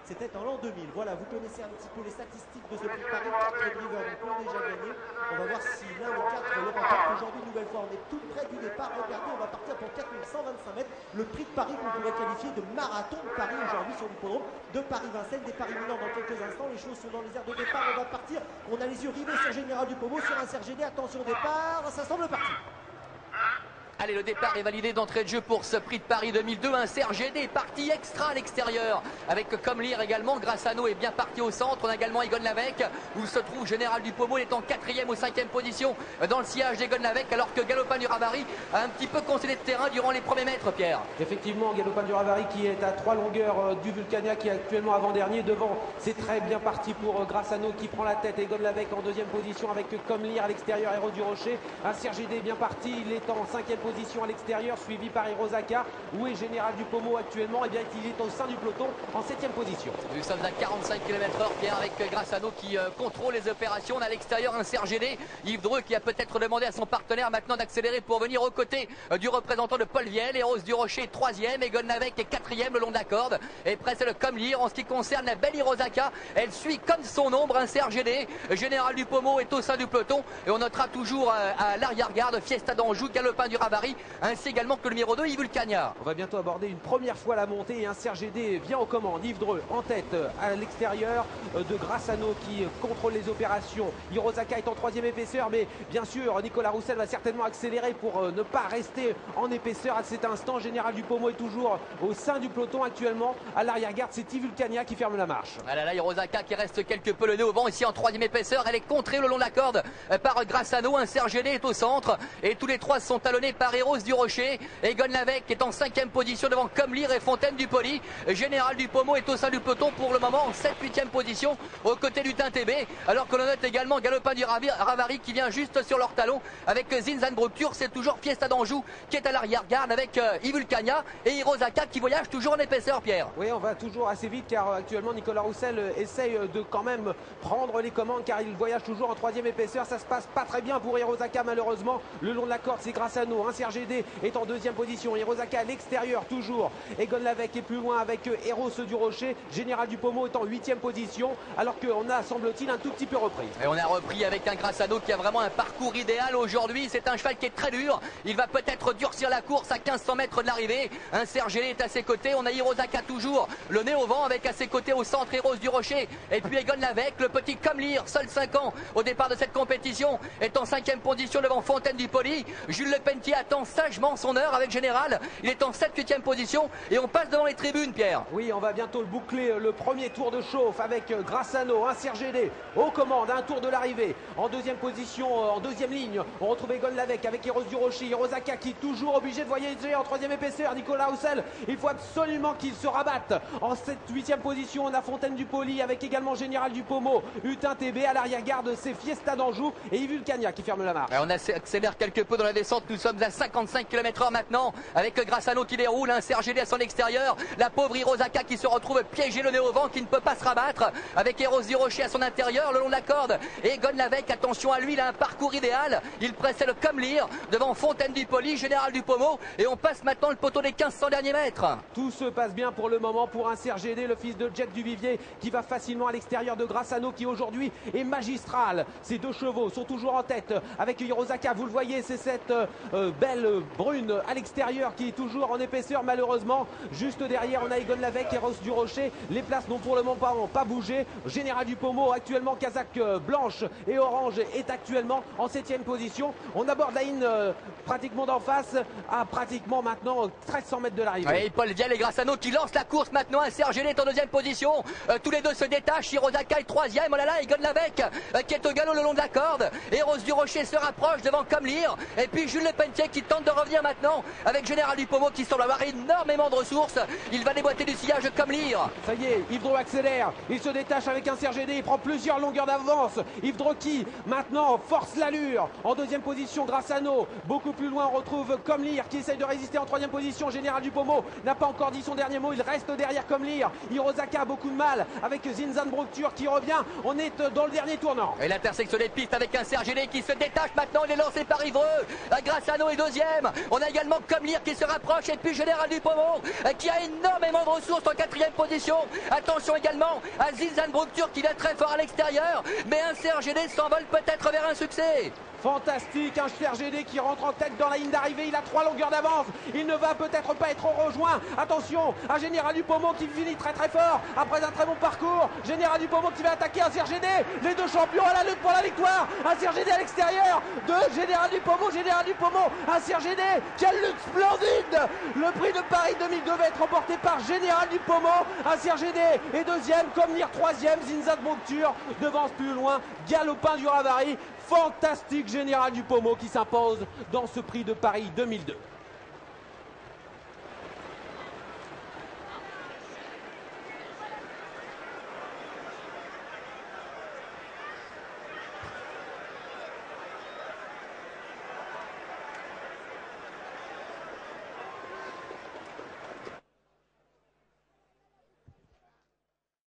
c'était en l'an 2000. Voilà, vous connaissez un petit peu les statistiques de ce prix de Paris. 4 drivers ont déjà gagné. On va voir si l'un des 4 le remporte aujourd'hui. Nouvelle fois, on est tout près du départ. Regardez, on va partir pour 4125 mètres. Le prix de Paris qu'on pourrait qualifier de marathon de Paris aujourd'hui sur l'hippodrome de Paris-Vincennes. Départ imminent dans quelques instants. Les choses sont dans les airs de départ. On va partir. On a les yeux rivés sur Général du Pommeau, sur un CRGD. Attention au départ. Ça semble parti. Allez, le départ est validé d'entrée de jeu pour ce prix de Paris 2002. Un CRGD parti extra à l'extérieur avec comme lire également. Grassano est bien parti au centre. On a également Egon Lavec où se trouve Général du Pommeau. Il est en 4e ou 5e position dans le sillage d'Egon Lavec alors que Galopin du Ravary a un petit peu concédé de terrain durant les premiers mètres, Pierre. Effectivement, Galopin du Ravary qui est à 3 longueurs du Vulcania qui est actuellement avant-dernier. Devant, c'est très bien parti pour Grassano qui prend la tête. Egon Lavec en 2e position avec comme lire à l'extérieur Héros du Rocher. Un CRGD bien parti. Il est en 5e position à l'extérieur, suivi par Hirosaka. Où est Général du Pommeau actuellement? Eh bien, il est au sein du peloton en 7e position. Nous sommes à 45 km/h, Pierre, avec Grassano qui contrôle les opérations. On a à l'extérieur un CRGD, Yves Dreux qui a peut-être demandé à son partenaire maintenant d'accélérer pour venir aux côtés du représentant de Paul Viel. Héros du Rocher 3e, Egon Lavec est 4e le long de la corde. Et près c'est le comme lire en ce qui concerne la belle Hirosaka. Elle suit comme son ombre un CRGD. Général du Pommeau est au sein du peloton et on notera toujours à l'arrière-garde Fiesta d'Anjou, Galopin du Ravary, ainsi également que le numéro 2 Yves Vulcania. On va bientôt aborder une première fois la montée et un CRGD vient aux commandes. Yves Dreux en tête à l'extérieur de Grassano qui contrôle les opérations. Hirosaka est en 3e épaisseur, mais bien sûr Nicolas Roussel va certainement accélérer pour ne pas rester en épaisseur à cet instant. Général du Pommeau est toujours au sein du peloton actuellement. À l'arrière-garde, c'est Yves Vulcania qui ferme la marche. Ah là là, Hirosaka qui reste quelque peu le nez au vent ici en 3e épaisseur. Elle est contrée le long de la corde par Grassano. Un CRGD est au centre et tous les trois sont talonnés par Héros du Rocher. Egon Lavec est en 5e position devant Comlire et Fontaine du Poli. Général du Pommeau est au sein du peloton pour le moment en 7-8e position aux côtés du Tintébe. Alors que l'on note également Galopin du Ravary qui vient juste sur leur talon avec Zinzanbrücktur. C'est toujours Fiesta d'Anjou qui est à l'arrière-garde avec Yves Vulcania et Hirosaka qui voyage toujours en épaisseur, Pierre. Oui, on va toujours assez vite car actuellement Nicolas Roussel essaye de quand même prendre les commandes car il voyage toujours en 3e épaisseur. Ça se passe pas très bien pour Hirosaka malheureusement. Le long de la corde, c'est Grassano. Un CRGD est en 2e position. Hirosaka à l'extérieur toujours. Egon Lavec est plus loin avec Héros du Rocher. Général du Pommeau est en 8e position alors qu'on a, semble-t-il, un tout petit peu repris. Et on a repris avec un Grassano qui a vraiment un parcours idéal aujourd'hui. C'est un cheval qui est très dur. Il va peut-être durcir la course à 1500 mètres de l'arrivée. Un CRGD est à ses côtés. On a Hirosaka toujours le nez au vent avec à ses côtés au centre Héros du Rocher. Et puis Egon Lavec, le petit Comlire, seul 5 ans au départ de cette compétition, est en 5e position devant Fontaine du Poli. Jules Lepentier attend sagement son heure avec Général. Il est en 7-8e position et on passe devant les tribunes, Pierre. Oui, on va bientôt boucler le premier tour de chauffe avec Grassano, un CRGD aux commandes, un tour de l'arrivée. En 2e position, en 2e ligne, on retrouve Egon Lavec avec Héros du Rocher. Hirosaka qui est toujours obligé de voyager en 3e épaisseur. Nicolas Roussel, il faut absolument qu'il se rabatte. En 8e position, on a Fontaine du Poli avec également Général du Pommeau. Utin TB à l'arrière-garde, c'est Fiesta d'Anjou et Yves Vulcania qui ferme la marche. On accélère quelque peu dans la descente. Nous sommes à 55 km/h maintenant avec Grassano qui déroule, un CRGD à son extérieur. La pauvre Hirosaka qui se retrouve piégée le nez au vent, qui ne peut pas se rabattre avec Héros du Rocher à son intérieur le long de la corde. Et Egon Lavec, attention à lui, il a un parcours idéal. Il précède comme lire devant Fontaine du Poli, Général du Pommeau. Et on passe maintenant le poteau des 1500 derniers mètres. Tout se passe bien pour le moment pour un CRGD, le fils de Jet Duvivier qui va facilement à l'extérieur de Grassano qui aujourd'hui est magistral. Ces deux chevaux sont toujours en tête avec Hirosaka, vous le voyez, c'est cette belle brune à l'extérieur qui est toujours en épaisseur malheureusement. Juste derrière on a Egon Lavec et Héros du Rocher. Les places n'ont pour le moment pas bougé. Général du Pommeau actuellement casaque blanche et orange est actuellement en 7e position. On aborde la ligne pratiquement d'en face à pratiquement maintenant 1300 mètres de l'arrivée. Oui, Paul Viel et Grassano qui lancent la course maintenant. Un CRGD est en 2e position. Tous les deux se détachent. Hirosaka est 3e. Oh là là, Egon Lavec qui est au galop le long de la corde. Héros du Rocher se rapproche devant Comlire. Et puis Jules Lepentier qui tente de revenir maintenant avec Général du Pommeau qui semble avoir énormément de ressources. Il va déboîter du sillage de Comlire. Ça y est, Yves Dreux accélère. Il se détache avec un CRGD. Il prend plusieurs longueurs d'avance. Yves Dreux qui maintenant force l'allure. En 2e position, Grassano. Beaucoup plus loin, on retrouve Comlire qui essaye de résister en 3e position. Général du Pommeau n'a pas encore dit son dernier mot. Il reste derrière Comlire. Hirosaka a beaucoup de mal avec Zinzanbrücktur qui revient. On est dans le dernier tournant. Et l'intersection des pistes avec un CRGD qui se détache maintenant. Il est lancé par Yves Dreux. Grassano est deuxième. On a également Comlir qui se rapproche et puis Général Dupomont qui a énormément de ressources en quatrième position. Attention également à Zinzan Bructure qui va très fort à l'extérieur, mais un CRGD s'envole peut-être vers un succès. Fantastique, un CRGD qui rentre en tête dans la ligne d'arrivée, il a 3 longueurs d'avance, il ne va peut-être pas être rejoint. Attention, un Général Dupomont qui finit très fort après un très bon parcours. Général Dupomont qui va attaquer un CRGD, les deux champions à la lutte pour la victoire. Un CRGD à l'extérieur de Général Dupomont, un CRGD, quelle lutte splendide. Le prix de Paris 2002 va être remporté par Général Dupomont. Un CRGD est deuxième, Comlir troisième, Zinzan Bructure devance plus loin, Galopin du Ravary. Fantastique Général Dupomont qui s'impose dans ce prix de Paris 2002.